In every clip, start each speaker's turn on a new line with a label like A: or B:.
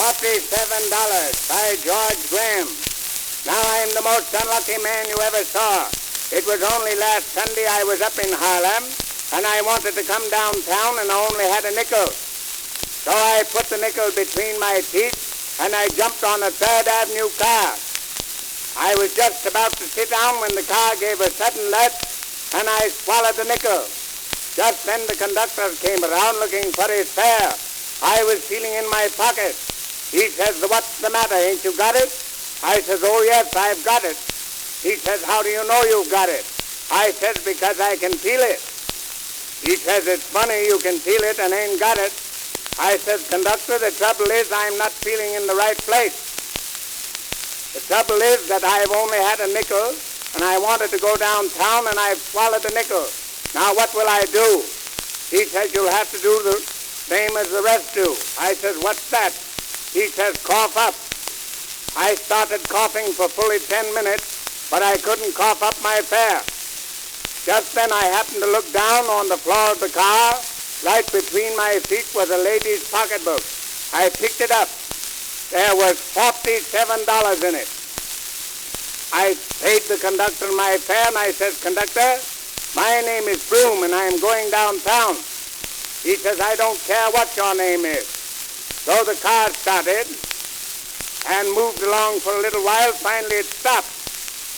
A: $47 by George Graham. Now I'm the most unlucky man you ever saw. It was only last Sunday I was up in Harlem, and I wanted to come downtown, and I only had a nickel. So I put the nickel between my teeth, and I jumped on a 3rd Avenue car. I was just about to sit down when the car gave a sudden lurch, and I swallowed the nickel. Just then the conductor came around looking for his fare. I was feeling in my pocket. He says, "What's the matter? Ain't you got it?" I says, "Oh, yes, I've got it." He says, "How do you know you've got it?" I says, "Because I can feel it." He says, "It's funny you can feel it and ain't got it." I says, "Conductor, the trouble is I'm not feeling in the right place. The trouble is that I've only had a nickel, and I wanted to go downtown, and I've swallowed the nickel. Now what will I do?" He says, "You'll have to do the same as the rest do." I says, "What's that?" He says, "Cough up." I started coughing for fully 10 minutes, but I couldn't cough up my fare. Just then I happened to look down on the floor of the car. Right between my feet was a lady's pocketbook. I picked it up. There was $47 in it. I paid the conductor my fare, and I said, "Conductor, my name is Broom, and I'm going downtown." He says, "I don't care what your name is." So the car started and moved along for a little while. Finally it stopped,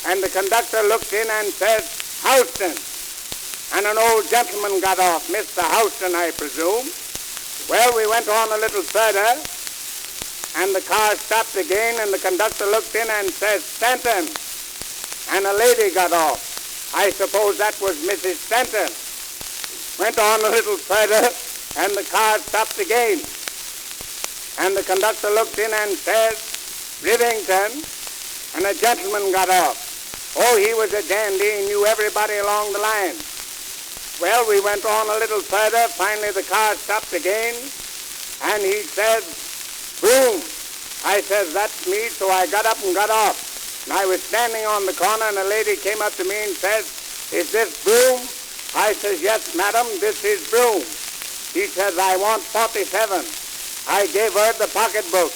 A: and the conductor looked in and said, "Houston." And an old gentleman got off, Mr. Houston, I presume. Well, we went on a little further, and the car stopped again, and the conductor looked in and said, "Stanton." And a lady got off. I suppose that was Mrs. Stanton. Went on a little further, and the car stopped again. And the conductor looked in and said, "Rivington," and a gentleman got off. Oh, he was a dandy. He knew everybody along the line. Well, we went on a little further. Finally, the car stopped again, and he said, "Broom." I says, "That's me," so I got up and got off. And I was standing on the corner, and a lady came up to me and says, "Is this Broom?" I says, "Yes, madam, this is Broom." He says, "I want 47. I gave her the pocketbook.